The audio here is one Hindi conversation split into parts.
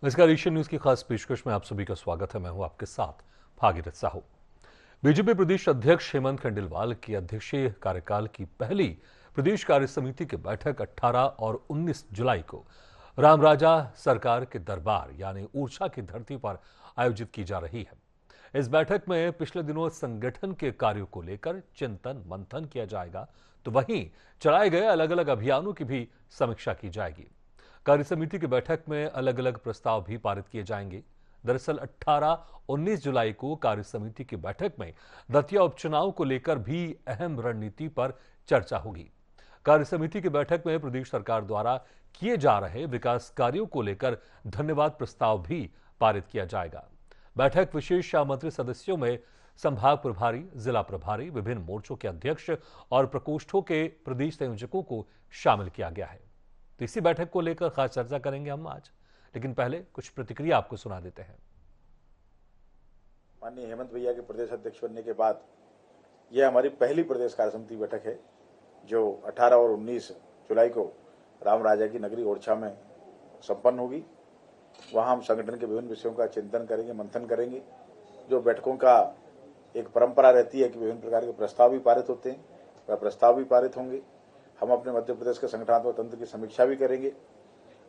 नमस्कार, एशियन न्यूज की खास पेशकश में आप सभी का स्वागत है। मैं हूं आपके साथ भागीरथ साहू। बीजेपी प्रदेश अध्यक्ष हेमंत खंडेलवाल की अध्यक्षीय कार्यकाल की पहली प्रदेश कार्य समिति की बैठक 18 और 19 जुलाई को रामराजा सरकार के दरबार यानी ऊर्जा की धरती पर आयोजित की जा रही है। इस बैठक में पिछले दिनों संगठन के कार्यों को लेकर चिंतन मंथन किया जाएगा, तो वहीं चलाए गए अलग अलग अभियानों की भी समीक्षा की जाएगी। कार्य समिति की बैठक में अलग अलग प्रस्ताव भी पारित किए जाएंगे। दरअसल 18-19 जुलाई को कार्य समिति की बैठक में दतिया उपचुनाव को लेकर भी अहम रणनीति पर चर्चा होगी। कार्य समिति की बैठक में प्रदेश सरकार द्वारा किए जा रहे विकास कार्यों को लेकर धन्यवाद प्रस्ताव भी पारित किया जाएगा। बैठक विशेष आमंत्रित सदस्यों में संभाग प्रभारी, जिला प्रभारी, विभिन्न मोर्चों के अध्यक्ष और प्रकोष्ठों के प्रदेश संयोजकों को शामिल किया गया है। तो इसी बैठक को लेकर खास चर्चा करेंगे हम आज, लेकिन पहले कुछ प्रतिक्रिया आपको सुना देते हैं। माननीय हेमंत भैया के प्रदेश अध्यक्ष बनने के बाद यह हमारी पहली प्रदेश कार्य समिति बैठक है, जो 18 और 19 जुलाई को राम राजा की नगरी ओरछा में संपन्न होगी। वहां हम संगठन के विभिन्न विषयों का चिंतन करेंगे, मंथन करेंगे। जो बैठकों का एक परंपरा रहती है कि विभिन्न प्रकार के प्रस्ताव भी पारित होते हैं, वह प्रस्ताव भी पारित होंगे। हम अपने मध्य प्रदेश के संगठनात्मक तंत्र की समीक्षा भी करेंगे।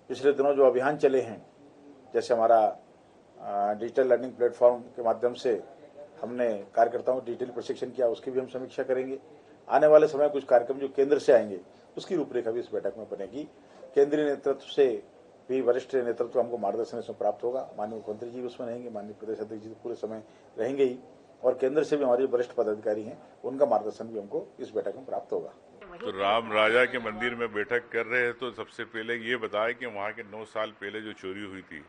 पिछले दिनों जो अभियान चले हैं, जैसे हमारा डिजिटल लर्निंग प्लेटफॉर्म के माध्यम से हमने कार्यकर्ताओं को डिजिटल प्रशिक्षण किया, उसकी भी हम समीक्षा करेंगे। आने वाले समय कुछ कार्यक्रम जो केंद्र से आएंगे, उसकी रूपरेखा भी इस बैठक में बनेगी। केंद्रीय नेतृत्व से भी वरिष्ठ नेतृत्व हमको मार्गदर्शन इसमें प्राप्त होगा। माननीय मुख्यमंत्री जी उसमें रहेंगे, माननीय प्रदेश अध्यक्ष जी पूरे समय रहेंगे ही, और केंद्र से भी हमारे वरिष्ठ पदाधिकारी हैं, उनका मार्गदर्शन भी हमको इस बैठक में प्राप्त होगा। तो राम राजा के मंदिर में बैठक कर रहे हैं, तो सबसे पहले ये बताएं कि वहाँ के 9 साल पहले जो चोरी हुई थी,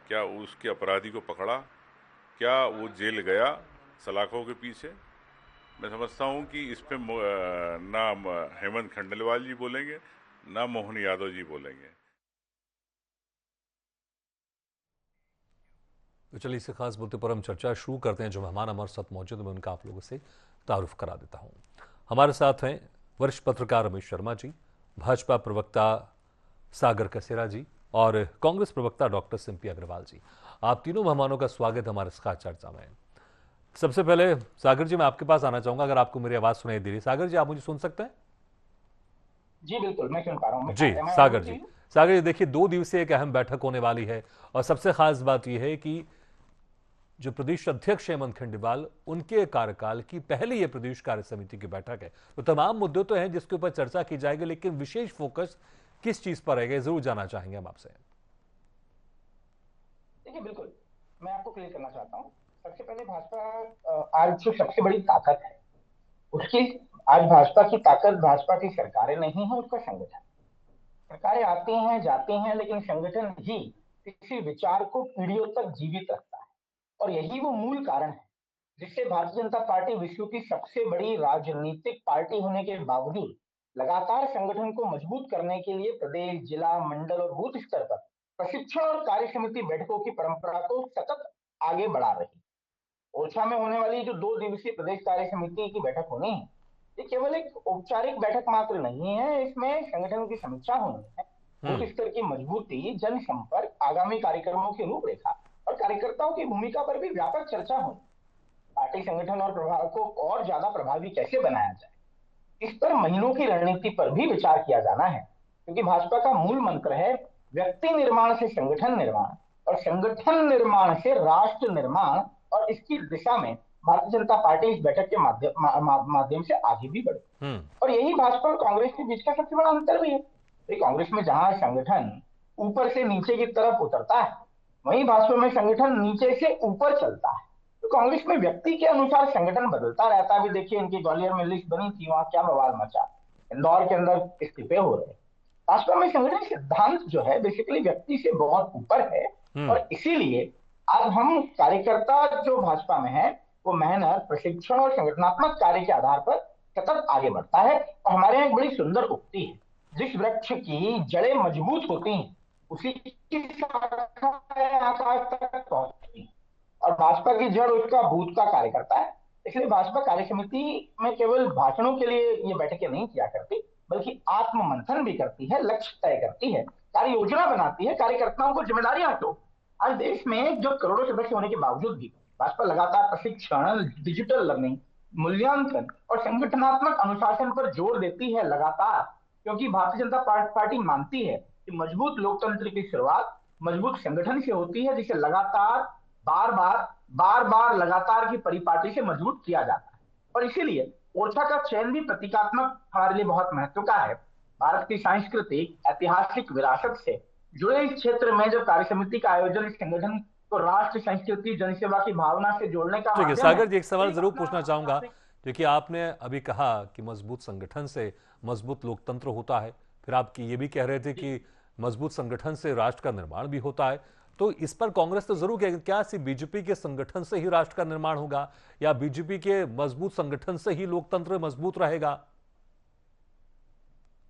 क्या उसके अपराधी को पकड़ा? क्या वो जेल गया सलाखों के पीछे? मैं समझता हूँ कि इस पे ना हेमंत खंडेलवाल जी बोलेंगे, ना मोहन यादव जी बोलेंगे। तो चलिए इसे खास मुद्दे पर हम चर्चा शुरू करते हैं। जो मेहमान हमारे साथ मौजूद हैं, उनका आप लोगों से तारुफ करा देता हूं। हमारे साथ हैं वरिष्ठ पत्रकार रमेश शर्मा जी, भाजपा प्रवक्ता सागर कसेरा जी और कांग्रेस प्रवक्ता डॉक्टर सिंपी अग्रवाल जी। आप तीनों मेहमानों का स्वागत हमारे इस खास चर्चा में। सबसे पहले सागर जी, मैं आपके पास आना चाहूंगा, अगर आपको मेरी आवाज सुनाई दे रही। सागर जी, आप मुझे सुन सकते हैं? जी बिल्कुल, मैं सुन पा रहा हूँ। जी सागर जी, सागर जी देखिए, 2 दिवसीय एक अहम बैठक होने वाली है और सबसे खास बात यह है कि जो प्रदेश अध्यक्ष हेमंत खंडेलवाल, उनके कार्यकाल की पहली ये प्रदेश कार्य समिति की बैठक है। तो तमाम मुद्दे तो हैं जिसके ऊपर चर्चा की जाएगी, लेकिन विशेष फोकस किस चीज पर रहेगा, जरूर जानना चाहेंगे हम आपसे। देखिए बिल्कुल, मैं आपको क्लियर करना चाहता हूँ। सबसे पहले भाजपा आज जो सबसे बड़ी ताकत है, उसकी आज भाजपा की ताकत भाजपा की सरकारें नहीं है, उसका संगठन। सरकारें आती हैं जाती हैं, लेकिन संगठन ही किसी विचार को पीढ़ियों तक जीवित रखता है। और यही वो मूल कारण है जिससे भारतीय जनता पार्टी विश्व की सबसे बड़ी राजनीतिक पार्टी होने के बावजूद लगातार संगठन को मजबूत करने के लिए प्रदेश, जिला, मंडल और बूथ स्तर पर प्रशिक्षण और कार्य समिति बैठकों की परंपरा को सतत आगे बढ़ा रही। ओरछा में होने वाली जो 2 दिवसीय प्रदेश कार्य समिति की बैठक होनी है, ये केवल एक औपचारिक बैठक मात्र नहीं है। इसमें संगठन की समीक्षा होनी है, बूथ स्तर की मजबूती, जनसंपर्क, आगामी कार्यक्रमों की रूपरेखा और कार्यकर्ताओं की भूमिका पर भी व्यापक चर्चा होनी। पार्टी संगठन और प्रभाव को और ज्यादा प्रभावी कैसे बनाया जाए, इस पर महीनों की रणनीति पर भी विचार किया जाना है, क्योंकि भाजपा का मूल मंत्र है व्यक्ति निर्माण से संगठन निर्माण और संगठन निर्माण से राष्ट्र निर्माण। और इसकी दिशा में भारतीय जनता पार्टी इस बैठक के माध्यम से आगे भी बढ़े। और यही भाजपा और कांग्रेस के बीच का सबसे बड़ा अंतर भी है। कांग्रेस में जहां संगठन ऊपर से नीचे की तरफ उतरता है, वहीं भाजपा में संगठन नीचे से ऊपर चलता है। तो कांग्रेस में व्यक्ति के अनुसार संगठन बदलता रहता है। अभी देखिए, इनकी ग्वालियर में लिस्ट बनी थी, वहां क्या बवाल मचा, इंदौर के अंदर इस्तीफे हो रहे। भाजपा में संगठन सिद्धांत जो है बेसिकली व्यक्ति से बहुत ऊपर है। और इसीलिए आज हम कार्यकर्ता जो भाजपा में है, वो मेहनत, प्रशिक्षण और संगठनात्मक कार्य के आधार पर सतत आगे बढ़ता है। और हमारे यहाँ एक बड़ी सुंदर उक्ति है, जिस वृक्ष की जड़ें मजबूत होती हैं उसी की शाखाएं आकाश तक पहुंचती हैं। और भाजपा की जड़ उसका भूत का कार्य करता है। इसलिए भाजपा कार्य समिति में केवल भाषणों के लिए ये बैठकें नहीं किया करती, बल्कि आत्म मंथन भी करती है, लक्ष्य तय करती है, कार्य योजना बनाती है, कार्यकर्ताओं को जिम्मेदारियां दो। आज देश में जो करोड़ों सदस्य होने के बावजूद भी भाजपा लगातार प्रशिक्षण, डिजिटल लर्निंग, मूल्यांकन और संगठनात्मक अनुशासन पर जोर देती है लगातार, क्योंकि भारतीय जनता पार्टी मानती है कि मजबूत लोकतंत्र की शुरुआत मजबूत संगठन से होती है, जिसे लगातार बार बार लगातार की परिपाटी से मजबूत किया जाता है। और इसीलिए ओरछा का चयन भी प्रतीकात्मक हमारे लिए बहुत महत्व का है। भारत की सांस्कृतिक ऐतिहासिक विरासत से जुड़े इस क्षेत्र में जो कार्य समिति का आयोजन इस संगठन को राष्ट्र, संस्कृति, जनसेवा की भावना से जोड़ने का ठीक है माध्यम है। सागर जी, एक सवाल जरूर अपना- पूछना चाहूंगा, अपने- क्योंकि आपने अभी कहा कि मजबूत संगठन से मजबूत लोकतंत्र होता है, फिर आप ये भी कह रहे थे कि मजबूत संगठन से राष्ट्र का निर्माण भी होता है। तो इस पर कांग्रेस तो जरूर कहेगी, क्या सिर्फ बीजेपी के संगठन से ही राष्ट्र का निर्माण होगा या बीजेपी के मजबूत संगठन से ही लोकतंत्र मजबूत रहेगा?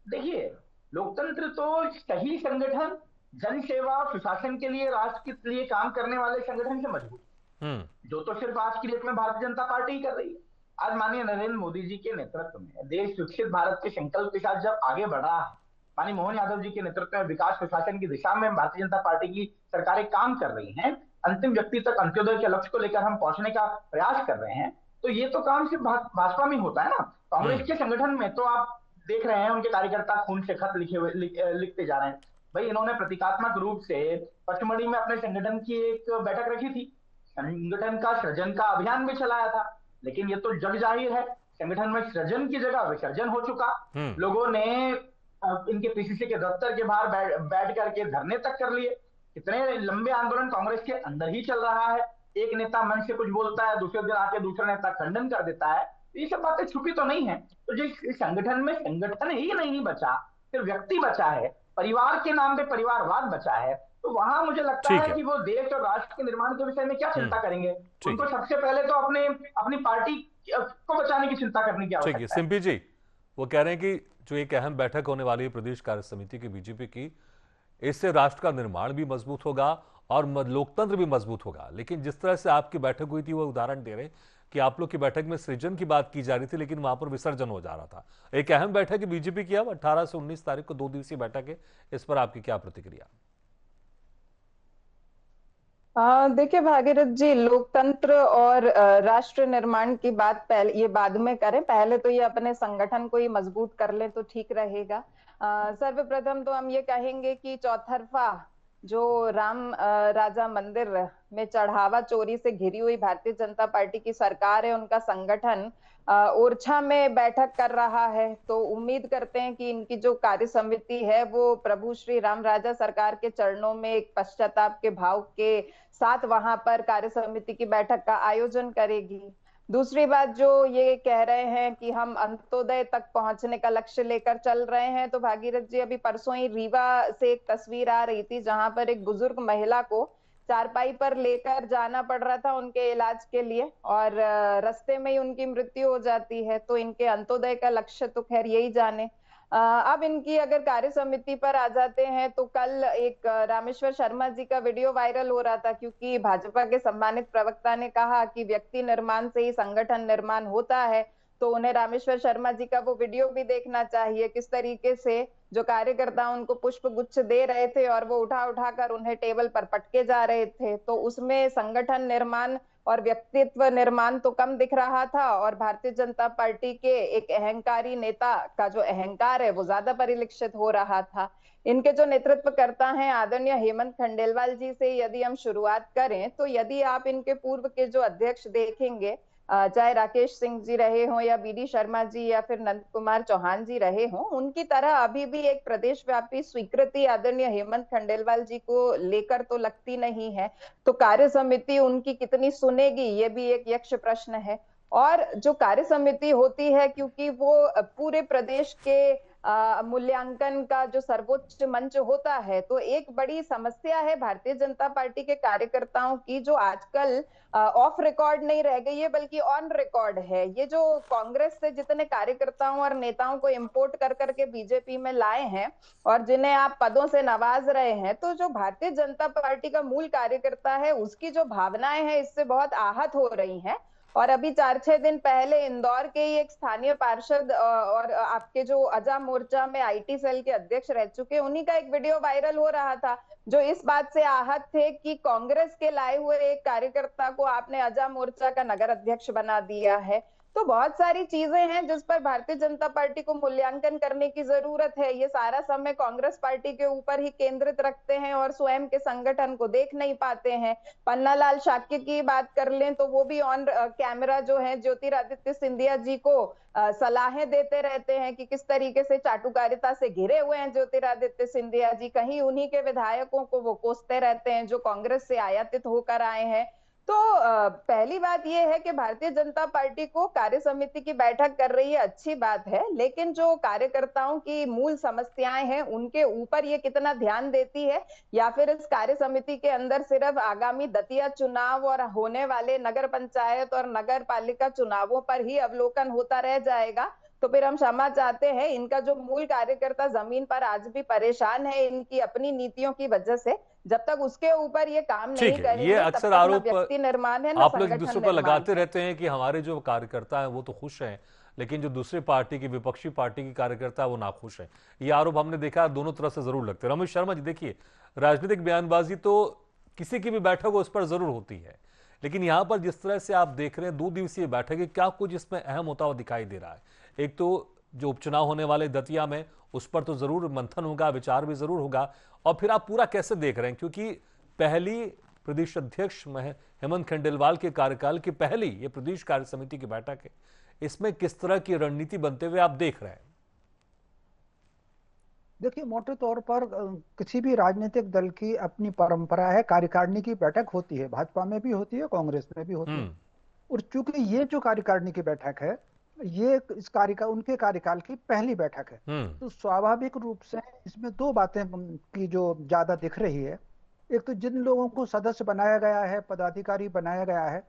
देखिए, लोकतंत्र तो सही संगठन, जनसेवा और सुशासन के लिए, राष्ट्र के लिए काम करने वाले संगठन से मजबूत, जो तो सिर्फ आज की डेट में भारतीय जनता पार्टी ही कर रही है। आज माननीय नरेंद्र मोदी जी के नेतृत्व में देश विकसित भारत के संकल्प के साथ जब आगे बढ़ रहा है, माननीय मोहन यादव जी के नेतृत्व में विकास सुशासन की दिशा में भारतीय जनता पार्टी की सरकारें काम कर रही हैं, अंतिम व्यक्ति तक अंत्योदय के लक्ष्य को लेकर हम पहुंचने का प्रयास कर रहे हैं, तो ये तो काम सिर्फ भाजपा में होता है ना। कांग्रेस के संगठन में तो आप देख रहे हैं उनके कार्यकर्ता खून से खत लिखते जा रहे हैं। भाई, इन्होंने प्रतीकात्मक रूप से पचमढ़ी में अपने संगठन की एक बैठक रखी थी, संगठन का सृजन का अभियान भी चलाया था, लेकिन ये तो जग जाहिर है संगठन में सृजन की जगह विसर्जन हो चुका। लोगों ने इनके पीसीसी के दफ्तर के बाहर बैठ करके धरने तक कर लिए। कितने लंबे आंदोलन कांग्रेस के अंदर ही चल रहा है। एक नेता मन से कुछ बोलता है, दूसरे दिन आके दूसरा नेता खंडन कर देता है। ये सब बातें छुपी तो नहीं है। तो जिस संगठन में संगठन ही नहीं बचा, सिर्फ व्यक्ति बचा है, परिवार के नाम पे परिवारवाद बचा है, तो वहां मुझे लगता है कि वो देश और राष्ट्र के निर्माण के विषय में क्या चिंता करेंगे। उनको सबसे पहले तो अपनी पार्टी को बचाने की चिंता करने की आवश्यकता है। सिंपी जी, वो कह रहे हैं कि जो एक अहम बैठक होने वाली है प्रदेश कार्य समिति की बीजेपी की, इससे राष्ट्र का निर्माण भी मजबूत होगा और लोकतंत्र भी मजबूत होगा। लेकिन जिस तरह से आपकी बैठक हुई थी वो उदाहरण दे रहे कि आप लोग की बैठक में सृजन की बात की जा रही थी, लेकिन वहां पर विसर्जन हो जा रहा था। एक अहम बैठक है बीजेपी की, अब 18 से 19 तारीख को 2 दिवसीय बैठक है, इस पर आपकी क्या प्रतिक्रिया? देखिए भागीरथ जी, लोकतंत्र और राष्ट्र निर्माण की बात पहले ये बाद में करें, पहले तो ये अपने संगठन को ही मजबूत कर ले तो ठीक रहेगा। सर्वप्रथम तो हम ये कहेंगे कि चौतरफा जो राम राजा मंदिर में चढ़ावा चोरी से घिरी हुई भारतीय जनता पार्टी की सरकार है, उनका संगठन ओरछा में बैठक कर रहा है, तो उम्मीद करते हैं कि इनकी जो कार्य समिति है वो प्रभु श्री राम राजा सरकार के चरणों में एक पश्चाताप के भाव के साथ वहां पर कार्य समिति की बैठक का आयोजन करेगी। दूसरी बात, जो ये कह रहे हैं कि हम अंत्योदय तक पहुंचने का लक्ष्य लेकर चल रहे हैं, तो भागीरथ जी अभी परसों ही रीवा से एक तस्वीर आ रही थी जहां पर एक बुजुर्ग महिला को चारपाई पर लेकर जाना पड़ रहा था उनके इलाज के लिए, और रास्ते में ही उनकी मृत्यु हो जाती है। तो इनके अंत्योदय का लक्ष्य तो खैर यही जाने। अब इनकी अगर कार्य समिति पर आ जाते हैं, तो कल एक रामेश्वर शर्मा जी का वीडियो वायरल हो रहा था, क्योंकि भाजपा के सम्मानित प्रवक्ता ने कहा कि व्यक्ति निर्माण से ही संगठन निर्माण होता है, तो उन्हें रामेश्वर शर्मा जी का वो वीडियो भी देखना चाहिए, किस तरीके से जो कार्यकर्ता उनको पुष्प गुच्छ दे रहे थे और वो उठा उठा कर उन्हें टेबल पर पटके जा रहे थे। तो उसमें संगठन निर्माण और व्यक्तित्व निर्माण तो कम दिख रहा था, और भारतीय जनता पार्टी के एक अहंकारी नेता का जो अहंकार है वो ज्यादा परिलक्षित हो रहा था। इनके जो नेतृत्व करता है आदरणीय हेमंत खंडेलवाल जी से यदि हम शुरुआत करें, तो यदि आप इनके पूर्व के जो अध्यक्ष देखेंगे, चाहे राकेश सिंह जी रहे हों या बीडी शर्मा जी या फिर नंद कुमार चौहान जी रहे हों, उनकी तरह अभी भी एक प्रदेश व्यापी स्वीकृति आदरणीय हेमंत खंडेलवाल जी को लेकर तो लगती नहीं है। तो कार्य समिति उनकी कितनी सुनेगी, ये भी एक यक्ष प्रश्न है। और जो कार्य समिति होती है, क्योंकि वो पूरे प्रदेश के मूल्यांकन का जो सर्वोच्च मंच होता है, तो एक बड़ी समस्या है भारतीय जनता पार्टी के कार्यकर्ताओं की, जो आजकल ऑफ रिकॉर्ड नहीं रह गई है बल्कि ऑन रिकॉर्ड है। ये जो कांग्रेस से जितने कार्यकर्ताओं और नेताओं को इंपोर्ट कर करके बीजेपी में लाए हैं और जिन्हें आप पदों से नवाज रहे हैं, तो जो भारतीय जनता पार्टी का मूल कार्यकर्ता है उसकी जो भावनाएं हैं इससे बहुत आहत हो रही हैं। और अभी 4-6 दिन पहले इंदौर के ही एक स्थानीय पार्षद और आपके जो अजा मोर्चा में आईटी सेल के अध्यक्ष रह चुके, उन्हीं का एक वीडियो वायरल हो रहा था जो इस बात से आहत थे कि कांग्रेस के लाए हुए एक कार्यकर्ता को आपने अजा मोर्चा का नगर अध्यक्ष बना दिया है। तो बहुत सारी चीजें हैं जिस पर भारतीय जनता पार्टी को मूल्यांकन करने की जरूरत है। ये सारा समय कांग्रेस पार्टी के ऊपर ही केंद्रित रखते हैं और स्वयं के संगठन को देख नहीं पाते हैं। पन्नालाल शाक्य की बात कर लें तो वो भी ऑन कैमरा जो है ज्योतिरादित्य सिंधिया जी को सलाहें देते रहते हैं कि किस तरीके से चाटुकारिता से घिरे हुए हैं ज्योतिरादित्य सिंधिया जी। कहीं उन्हीं के विधायकों को वो कोसते रहते हैं जो कांग्रेस से आयातित होकर आए हैं। तो पहली बात यह है कि भारतीय जनता पार्टी को कार्य समिति की बैठक कर रही है, अच्छी बात है, लेकिन जो कार्यकर्ताओं की मूल समस्याएं हैं उनके ऊपर ये कितना ध्यान देती है, या फिर इस कार्य समिति के अंदर सिर्फ आगामी दतिया चुनाव और होने वाले नगर पंचायत और नगर पालिका चुनावों पर ही अवलोकन होता रह जाएगा। तो फिर हम क्षमा चाहते हैं, इनका जो मूल कार्यकर्ता जमीन पर आज भी परेशान है इनकी अपनी नीतियों की वजह से। जब तक उसके ऊपर ये काम नहीं ठीक है, करेंगे ये तब अक्सर तक ना आरोप व्यक्ति निर्माण है ना आप लोग एक संगठन दूसरे पर निर्माण लगाते है। रहते हैं कि हमारे जो कार्यकर्ता हैं वो तो खुश हैं, लेकिन जो दूसरी पार्टी की, विपक्षी पार्टी की कार्यकर्ता है वो नाखुश हैं। ये आरोप हमने देखा दोनों तरफ से जरूर लगते हैं। रमेश शर्मा जी, देखिए, राजनीतिक बयानबाजी तो किसी की भी बैठक हो उस पर जरूर होती है, लेकिन यहां पर जिस तरह से आप देख रहे हैं 2 दिवसीय बैठक है, क्या कुछ इसमें अहम होता हुआ दिखाई दे रहा है? एक तो जो उपचुनाव होने वाले दतिया में, उस पर तो जरूर मंथन होगा, विचार भी जरूर होगा, और फिर आप पूरा कैसे देख रहे हैं, क्योंकि पहली प्रदेश अध्यक्ष हेमंत खंडेलवाल के कार्यकाल की पहली ये प्रदेश कार्य समिति की बैठक है, इसमें किस तरह की रणनीति बनते हुए आप देख रहे हैं? देखिए, मोटे तौर पर किसी भी राजनीतिक दल की अपनी परंपरा है, कार्यकारिणी की बैठक होती है, भाजपा में भी होती है, कांग्रेस में भी होती है। और चूंकि ये जो कार्यकारिणी की बैठक है, ये इस कार्यकाल उनके कार्यकाल की पहली बैठक है, तो स्वाभाविक रूप से इसमें 2 बातें की जो ज्यादा दिख रही है। एक तो जिन लोगों को सदस्य बनाया गया है, पदाधिकारी बनाया गया है,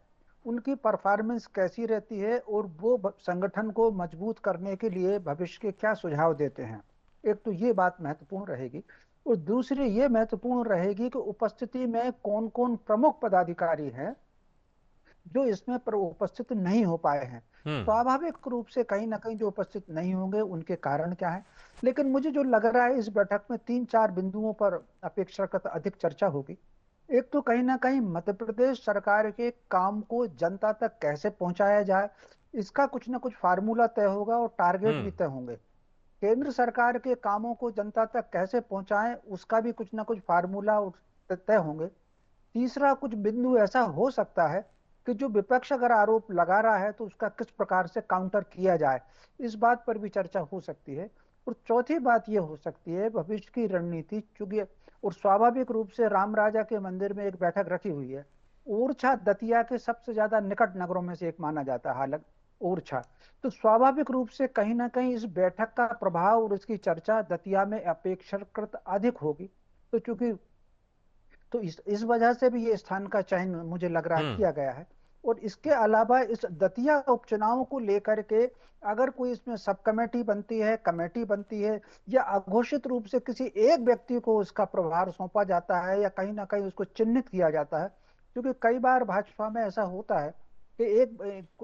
उनकी परफॉर्मेंस कैसी रहती है और वो संगठन को मजबूत करने के लिए भविष्य के क्या सुझाव देते हैं। एक तो ये बात महत्वपूर्ण रहेगी, और दूसरी ये महत्वपूर्ण रहेगी कि उपस्थिति में कौन कौन प्रमुख पदाधिकारी हैं जो इसमें उपस्थित नहीं हो पाए हैं। स्वाभाविक रूप से कहीं ना कहीं जो उपस्थित नहीं होंगे उनके कारण क्या है, लेकिन मुझे जो लग रहा है इस बैठक में 3-4 बिंदुओं पर अपेक्षाकृत अधिक चर्चा होगी। एक तो कहीं ना कहीं मध्य प्रदेश सरकार के काम को जनता तक कैसे पहुंचाया जाए, इसका कुछ ना कुछ फार्मूला तय होगा और टारगेट भी तय होंगे। केंद्र सरकार के कामों को जनता तक कैसे पहुंचाएं, उसका भी कुछ ना कुछ फार्मूला तय होंगे। तीसरा, कुछ बिंदु ऐसा हो सकता है कि जो विपक्ष अगर आरोप लगा रहा है तो उसका किस प्रकार से काउंटर किया जाए, इस बात पर भी चर्चा हो सकती है। और चौथी बात यह हो सकती है भविष्य की रणनीति, चूंकि और स्वाभाविक रूप से राम राजा के मंदिर में एक बैठक रखी हुई है। ओरछा दतिया के सबसे ज्यादा निकट नगरों में से एक माना जाता है हालांकि ओरछा, तो स्वाभाविक रूप से कहीं ना कहीं इस बैठक का प्रभाव और इसकी चर्चा दतिया में अपेक्षाकृत अधिक होगी। तो चूंकि तो इस वजह से भी ये स्थान का चयन मुझे लग रहा है किया गया है। और इसके अलावा इस दतिया उपचुनाव को लेकर के अगर कोई इसमें सब कमेटी बनती है, कमेटी बनती है, या अघोषित रूप से किसी एक व्यक्ति को उसका प्रभार सौंपा जाता है या कहीं ना कहीं उसको चिन्हित किया जाता है, क्योंकि कई बार भाजपा में ऐसा होता है कि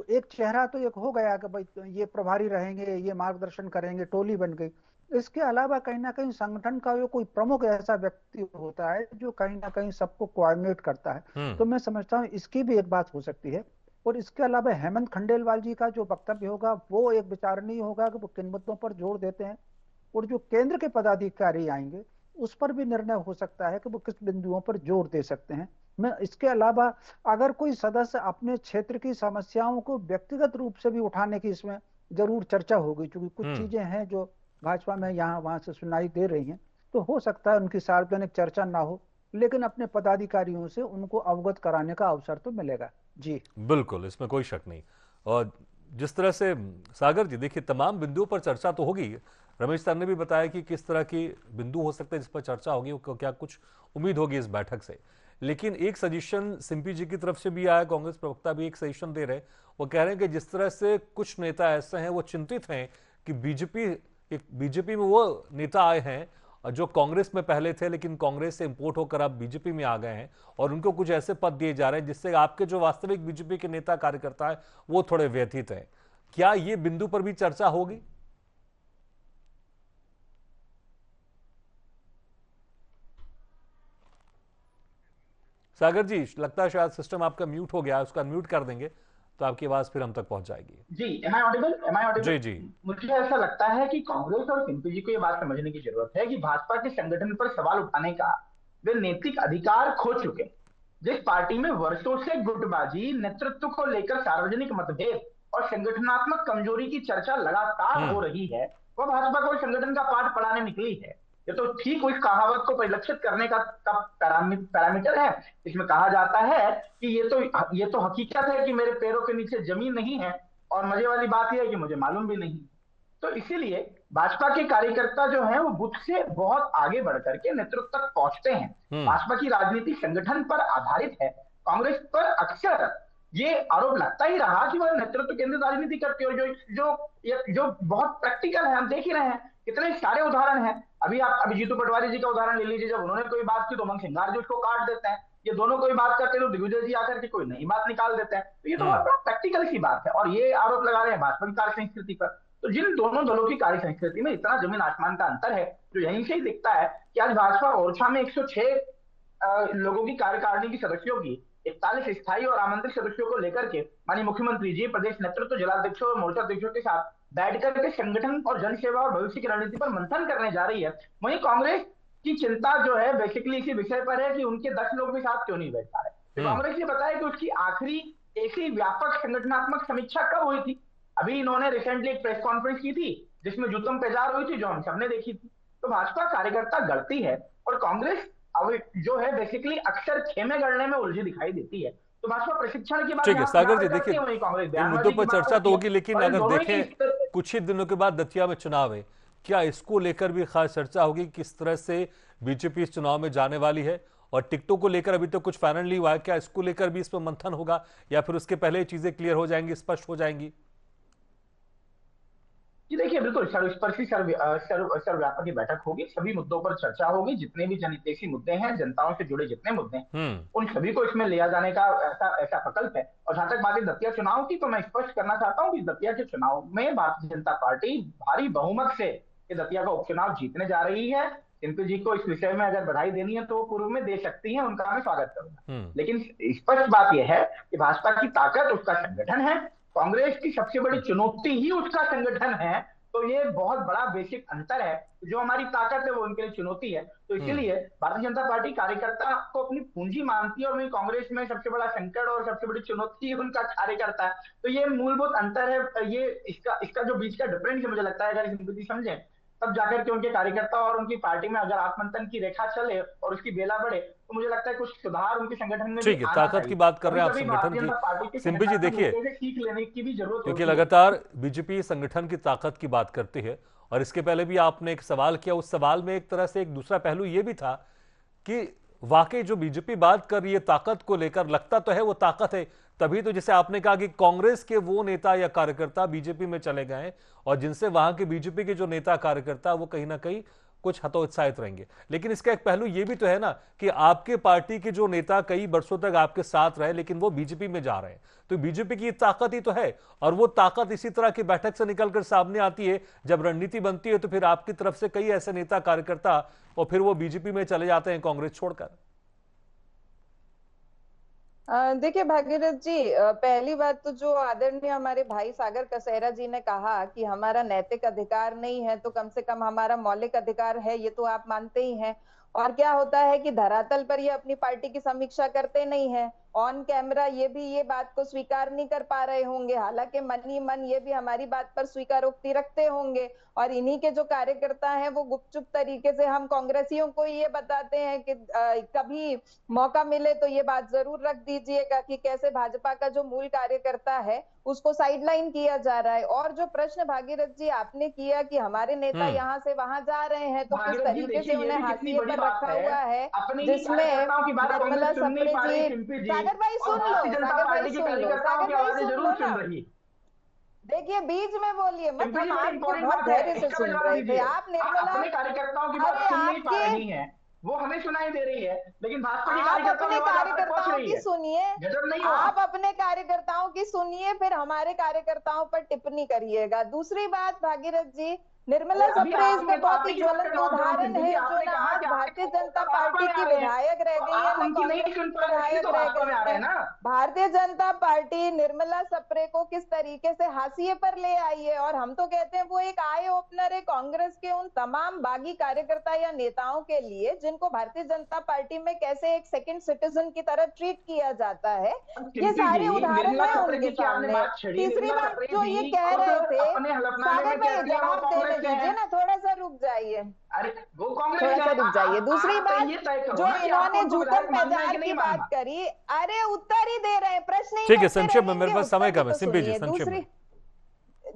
एक चेहरा तो एक हो गया कि भाई ये प्रभारी रहेंगे, ये मार्गदर्शन करेंगे, टोली बन गई। इसके अलावा कहीं ना कहीं संगठन का जो कोई प्रमुख ऐसा व्यक्ति होता है जो कहीं ना कहीं सबको कोऑर्डिनेट करता है। तो मैं समझता हूँ इसकी भी एक बात हो सकती है। और इसके अलावा हेमंत खंडेलवाल जी का जो वक्तव्य होगा वो एक विचारणीय होगा कि वो किन मुद्दों पर जोर देते हैं, और जो केंद्र के पदाधिकारी आएंगे उस पर भी निर्णय हो सकता है कि वो किस बिंदुओं पर जोर दे सकते हैं। मैं इसके अलावा अगर कोई सदस्य अपने क्षेत्र की समस्याओं को व्यक्तिगत रूप से भी उठाने की इसमें जरूर चर्चा होगी, क्योंकि कुछ चीजें हैं जो भाजपा में यहाँ वहां से सुनाई दे रही हैं, तो हो सकता है उनकी सार्वजनिक चर्चा ना हो, लेकिन अपने पदाधिकारियों से उनको अवगत कराने का अवसर तो मिलेगा। जी बिल्कुल, इसमें कोई शक नहीं। और जिस तरह से सागर जी, देखिए, तमाम बिंदुओं पर चर्चा तो होगी। रमेश सर ने भी बताया कि किस तरह की बिंदु हो सकते हैं जिस पर चर्चा होगी, क्या कुछ उम्मीद होगी इस बैठक से। लेकिन एक सजेशन सिंपी जी की तरफ से भी आया, कांग्रेस प्रवक्ता भी एक सजेशन दे रहे हैं। वो कह रहे हैं कि जिस तरह से कुछ नेता ऐसे हैं वो चिंतित हैं कि बीजेपी में वो नेता आए हैं जो कांग्रेस में पहले थे लेकिन कांग्रेस से इंपोर्ट होकर अब बीजेपी में आ गए हैं, और उनको कुछ ऐसे पद दिए जा रहे हैं जिससे आपके जो वास्तविक बीजेपी के नेता कार्यकर्ता है वो थोड़े व्यथित हैं। क्या ये बिंदु पर भी चर्चा होगी? सागर जी, लगता है शायद सिस्टम आपका म्यूट हो गया है, उसका म्यूट कर देंगे तो आपकी आवाज फिर हम तक पहुंच जाएगी। जी, am I audible? Am I audible? जी जी। मुझे ऐसा लगता है कि कांग्रेस और सिंपी जी को ये बात समझने की जरूरत है कि भाजपा के संगठन पर सवाल उठाने का वे नैतिक अधिकार खो चुके हैं। जिस पार्टी में वर्षों से गुटबाजी, नेतृत्व को लेकर सार्वजनिक मतभेद और संगठनात्मक कमजोरी की चर्चा लगातार हो रही है, वह भाजपा को संगठन का पाठ पढ़ाने निकली है। ये तो ठीक उस कहावत को परिलक्षित करने का पैरामीटर है। इसमें कहा जाता है कि ये तो हकीकत है कि मेरे पैरों के नीचे जमीन नहीं है, और मजे वाली बात यह है कि मुझे मालूम भी नहीं। तो इसीलिए भाजपा के कार्यकर्ता जो हैं वो बुथ से बहुत आगे बढ़ करके नेतृत्व तक पहुंचते हैं। भाजपा की राजनीति संगठन पर आधारित है। कांग्रेस पर अक्सर ये आरोप लगता ही रहा कि वह नेतृत्व केंद्रित राजनीति करती है, जो बहुत प्रैक्टिकल है। हम देख ही रहे हैं, कितने सारे उदाहरण हैं। अभी जीतू पटवारी जी का उदाहरण ले लीजिए। जब उन्होंने कोई बात की तो उमंग सिंगार जी उसको काट देते हैं। ये दोनों कोई बात करते हैं तो दिग्विजय जी आकर के कोई नई बात निकाल देते हैं। तो ये तो बहुत प्रैक्टिकल सी बात है, और ये आरोप लगा रहे हैं भाजपा की कार्य संस्कृति पर। तो जिन दोनों दलों की कार्य संस्कृति में इतना जमीन आसमान का अंतर है, जो यहीं से ही दिखता है कि आज भाजपा ओरछा में 106 लोगों की कार्यकारिणी की सदस्यों की 41 स्थायी और आमंत्रित सदस्यों को लेकर के माननीय मुख्यमंत्री जी प्रदेश नेतृत्व, जिलाध्यक्षों और मोर्चा अध्यक्षों के साथ बैठकर के संगठन और जनसेवा और भविष्य की रणनीति पर मंथन करने जा रही है। वहीं कांग्रेस की चिंता जो है बेसिकली इसी विषय पर है कि उनके 10 लोग भी साथ क्यों नहीं बैठ पा रहे। तो कांग्रेस ने बताया कि उसकी आखिरी ऐसी व्यापक संगठनात्मक समीक्षा कब हुई थी? अभी इन्होंने रिसेंटली एक प्रेस कॉन्फ्रेंस की थी जिसमें जुतम पेजार हुई थी, जो हम सबने देखी थी। तो भाजपा कार्यकर्ता गढ़ती है और कांग्रेस जो है बेसिकली अक्सर खेमे गढ़ने में उलझी दिखाई देती है। तो भाजपा प्रशिक्षण की बात, ठीक है सागर जी, देखिए इन मुद्दों पर चर्चा तो होगी, लेकिन अगर देखें कुछ ही दिनों के बाद दतिया में चुनाव है, क्या इसको लेकर भी खास चर्चा होगी? किस तरह से बीजेपी इस चुनाव में जाने वाली है? और टिकटों को लेकर अभी तो कुछ फाइनल नहीं हुआ है, क्या इसको लेकर भी इस पर मंथन होगा, या फिर उसके पहले चीजें क्लियर हो जाएंगी, स्पष्ट हो जाएंगी? जी देखिए, बिल्कुल सर्वस्पर्शी सर्वव्यापक की बैठक होगी। सभी मुद्दों पर चर्चा होगी। जितने भी जनहितैषी मुद्दे हैं, जनताओं से जुड़े जितने मुद्दे हैं, उन सभी को इसमें लिया जाने का ऐसा प्रकल्प है। और जहां तक बात है दतिया चुनाव की, तो मैं स्पष्ट करना चाहता हूं कि दतिया के चुनाव में भारतीय जनता पार्टी भारी बहुमत से दतिया का उपचुनाव जीतने जा रही है। सिंपी जी को इस विषय में अगर बधाई देनी है तो वो पूर्व में दे सकती है, उनका मैं स्वागत करूंगा। लेकिन स्पष्ट बात यह है कि भाजपा की ताकत उसका संगठन है, कांग्रेस की सबसे बड़ी चुनौती ही उसका संगठन है। तो ये बहुत बड़ा बेसिक अंतर है। जो हमारी ताकत है वो उनके लिए चुनौती है। तो इसीलिए भारतीय जनता पार्टी कार्यकर्ता को अपनी पूंजी मानती है, और वहीं कांग्रेस में सबसे बड़ा संकट और सबसे बड़ी चुनौती उनका कार्यकर्ता है। तो ये मूलभूत अंतर है। ये इसका जो बीच का डिफरेंस है, मुझे लगता है अगर इस समझे तब जाकर के उनके कार्यकर्ता और उनकी पार्टी में अगर आत्मंथन की रेखा चले और उसकी बेला बढ़े, तो मुझे लगता है कुछ सुधार उनके संगठन में। ठीक है, ताकत की बात कर रहे हैं आप संगठन की। सिंपी जी देखिए, सीख लेने की भी जरूरत है, क्योंकि लगातार बीजेपी संगठन की ताकत की बात करती है, और इसके पहले भी आपने एक सवाल किया, उस सवाल में एक तरह से एक दूसरा पहलू यह भी था कि वाकई जो बीजेपी बात कर रही है ताकत को लेकर, लगता तो है वो ताकत है, तभी तो जैसे आपने कहा कि कांग्रेस के वो नेता या कार्यकर्ता बीजेपी में चले गए, और जिनसे वहां के बीजेपी के जो नेता कार्यकर्ता वो कहीं ना कहीं कुछ हतोत्साहित रहेंगे। लेकिन इसका एक पहलू ये भी तो है ना कि आपके पार्टी के जो नेता कई वर्षों तक आपके साथ रहे, लेकिन वो बीजेपी में जा रहे हैं, तो बीजेपी की ताकत ही तो है। और वो ताकत इसी तरह की बैठक से निकलकर सामने आती है, जब रणनीति बनती है तो फिर आपकी तरफ से कई ऐसे नेता कार्यकर्ता और फिर वो बीजेपी में चले जाते हैं कांग्रेस छोड़कर। देखिए भागीरथ जी, पहली बात तो जो आदरणीय हमारे भाई सागर कसेरा जी ने कहा कि हमारा नैतिक अधिकार नहीं है, तो कम से कम हमारा मौलिक अधिकार है, ये तो आप मानते ही हैं। और क्या होता है कि धरातल पर ये अपनी पार्टी की समीक्षा करते नहीं है, ऑन कैमरा ये बात को स्वीकार नहीं कर पा रहे होंगे, हालांकि मन ही मन ये भी हमारी बात पर स्वीकारोक्ति रखते होंगे। और इन्हीं के जो कार्यकर्ता हैं वो गुपचुप तरीके से हम कांग्रेसियों को ये बताते हैं कि कभी मौका मिले तो ये बात जरूर रख दीजिएगा कि कैसे भाजपा का जो मूल कार्यकर्ता है उसको साइडलाइन किया जा रहा है। और जो प्रश्न भागीरथ जी आपने किया कि हमारे नेता यहाँ से वहां जा रहे हैं, तो किस तरीके से उन्हें हाशिए पर रखा हुआ है, जिसमें निर्मला सप्रे जी, सागर भाई सुन लो, सागर भाई सुन लो, सागर भाई सुन लो ना। देखिए बीच में बोलिए मत, हम आपको बहुत धैर्य से सुन रहे थे। आप निर्मला कार्यकर्ताओं की बात सुन नहीं पा रही हैं, वो हमें सुनाई दे रही है, लेकिन भाजपा आप अपने कार्यकर्ताओं की सुनिए, आप अपने कार्यकर्ताओं की सुनिए, फिर हमारे कार्यकर्ताओं पर टिप्पणी करिएगा। दूसरी बात भागीरथ जी, निर्मला अभी सप्रे आप इसका तो बहुत आपने ही की बात ज्वलंत कर रहा हूं, उदाहरण है, जो आपने ना कहा आज कि भारतीय आपने जनता भाजपा पार्टी में की आ रहे हैं, विधायक रह गई है, आप ना उनकी नहीं कांग्रेस सुन की पा रहे, इसलिए विधायक तो रह भाजपा में आ गई रहे है। हैं ना। भारतीय जनता पार्टी निर्मला सप्रे को किस तरीके से हाशिए पर ले आई है, और हम तो कहते हैं वो एक आई ओपनर है कांग्रेस के उन तमाम बागी कार्यकर्ता या नेताओं के लिए जिनको भारतीय जनता पार्टी में कैसे एक सेकंड सिटीजन की तरह ट्रीट किया जाता है। ये चिंटू सारे जी, उदाहरण निर्मला है सप्रे उनके की क्या आपने सामने। बात छेड़ी? तीसरी निर्मला बात सप्रे जो ये जी कह खुद रहे थे, अपने हलफनामे सागर में भाई कहती है वो जवाब देने कांग्रेस से दीजिए हैं। ना, थोड़ा सा रुक जाइए, अरे वो कांग्रेस थोड़ा के सा रुक जाइए। दूसरी आप बात ये तय करो जो ना कि आपको इन्होंने उनको जूतम विधायक मानना है पैजार कि नहीं की मानना। बात करी, अरे उत्तर ही दे रहे हैं, प्रश्न ही ठीक है, करते संक्षेप में, मेरे रहेंगे, पास समय उत्तर कम भी है। तो सिंपी जी, सुनिए। संक्षेप में।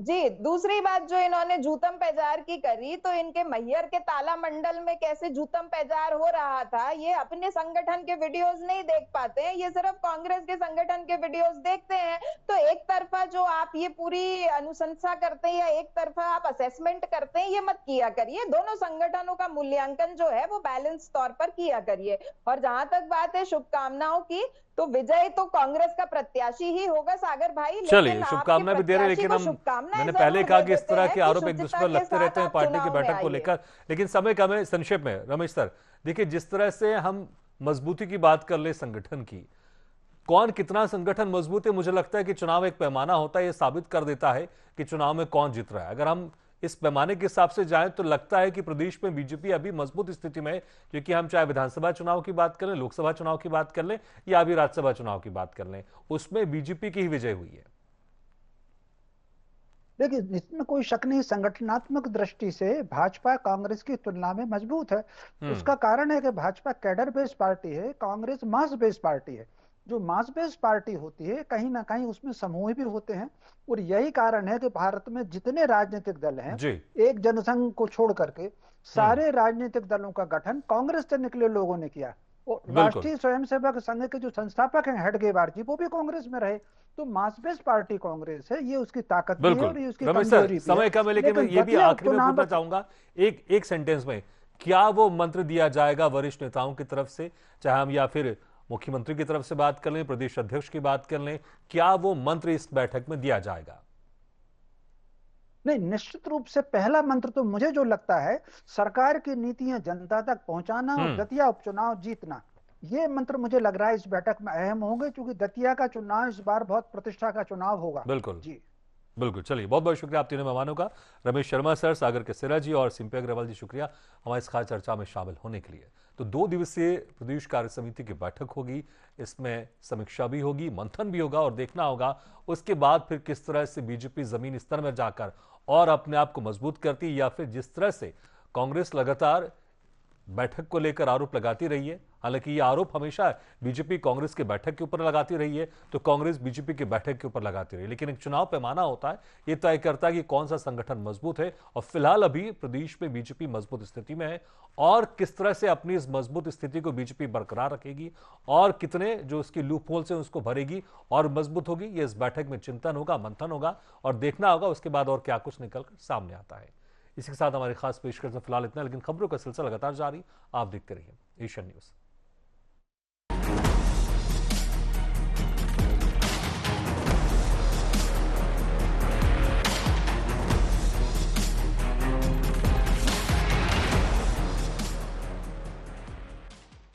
जी दूसरी बात जो इन्होंने जूतम पैजार की करी, तो इनके मैहर के ताला मंडल में कैसे जूतम पैजार हो रहा था ये अपने संगठन के वीडियोस नहीं देख पाते हैं, ये सिर्फ कांग्रेस के संगठन के वीडियोस देखते हैं। तो एक तरफा जो आप ये पूरी अनुशंसा करते हैं या एक तरफा आप असेसमेंट करते हैं, ये मत किया करिए। दोनों संगठनों का मूल्यांकन जो है वो बैलेंस तौर पर किया करिए। और जहां तक बात है शुभकामनाओं की, तो विजय तो कांग्रेस का प्रत्याशी ही होगा सागर भाई, चलिए, लेकिन शुभकामना भी दे रहे हैं, लेकिन हम मैंने पहले कहा कि इस तरह के आरोप एक दूसरे पर लगते रहते हैं पार्टी की बैठक को लेकर, लेकिन समय कम है। संक्षेप में रमेश सर, देखिए जिस तरह से हम मजबूती की बात कर ले संगठन की, कौन कितना संगठन मजबूत है, मुझे लगता है कि चुनाव एक पैमाना होता है, ये साबित कर देता है कि चुनाव में कौन जीत रहा है। अगर हम इस पैमाने के हिसाब से जाएं तो लगता है कि प्रदेश में बीजेपी अभी मजबूत स्थिति में है, क्योंकि हम चाहे विधानसभा चुनाव की बात कर लें, लोकसभा चुनाव की बात कर लें या अभी राज्यसभा चुनाव की बात कर लें, उसमें बीजेपी की ही विजय हुई है। देखिए, इसमें कोई शक नहीं, संगठनात्मक दृष्टि से भाजपा कांग्रेस की तुलना में मजबूत है। उसका कारण है कि भाजपा कैडर बेस्ड पार्टी है, कांग्रेस मास बेस्ड पार्टी है। जो मास बेस्ड पार्टी होती है कहीं ना कहीं उसमें समूह भी होते हैं, और यही कारण है कि भारत में जितने राजनीतिक दल हैं, एक जनसंघ को छोड़ करके सारे राजनीतिक दलों का गठन कांग्रेस से निकले लोगों ने किया। और राष्ट्रीय स्वयंसेवक संघ के जो संस्थापक हैं हेडगेवार जी, वो भी कांग्रेस में रहे। तो मास बेस्ड पार्टी कांग्रेस है, ये उसकी ताकत भी है और ये उसकी कमजोरी भी है। समय कम है, लेकिन मैं ये भी आखिरी में पूछना चाहूंगा एक सेंटेंस में, क्या वो मंत्र दिया जाएगा वरिष्ठ नेताओं की तरफ से, चाहे हम या फिर मुख्यमंत्री की तरफ से बात कर लें, प्रदेश अध्यक्ष की बात कर लें, क्या वो मंत्र इस बैठक में दिया जाएगा? नहीं, निश्चित रूप से पहला मंत्र तो मुझे जो लगता है, सरकार की नीतियां जनता तक पहुंचाना और दतिया उपचुनाव जीतना, ये मंत्र मुझे लग रहा है इस बैठक में अहम होंगे, क्योंकि दतिया का चुनाव इस बार बहुत प्रतिष्ठा का चुनाव होगा। बिल्कुल जी, बिल्कुल। चलिए, बहुत बहुत शुक्रिया आप तीनों मेहमानों का, रमेश शर्मा सर, सागर केसरा जी और सिंपी अग्रवाल जी, शुक्रिया हमारी इस खास चर्चा में शामिल होने के लिए। तो 2 दिवसीय प्रदेश कार्य समिति की बैठक होगी, इसमें समीक्षा भी होगी, मंथन भी होगा और देखना होगा उसके बाद फिर किस तरह से बीजेपी जमीन स्तर में जाकर और अपने आप को मजबूत करती है, या फिर जिस तरह से कांग्रेस लगातार बैठक को लेकर आरोप लगाती रही है। हालांकि ये आरोप हमेशा बीजेपी कांग्रेस के बैठक के ऊपर लगाती रही है, तो कांग्रेस बीजेपी के बैठक के ऊपर लगाती रही है, लेकिन एक चुनाव पैमाना होता है, ये तय करता है कि कौन सा संगठन मजबूत है। और फिलहाल अभी प्रदेश में बीजेपी मजबूत स्थिति में है, और किस तरह से अपनी इस मजबूत स्थिति को बीजेपी बरकरार रखेगी और कितने जो उसकी लूप होल से उसको भरेगी और मजबूत होगी, ये इस बैठक में चिंतन होगा, मंथन होगा और देखना होगा उसके बाद और क्या कुछ निकलकर सामने आता है। इसी के साथ हमारी खास पेशकश में फिलहाल इतना, लेकिन खबरों का सिलसिला लगातार जारी, आप देखते रहिए एशियन न्यूज।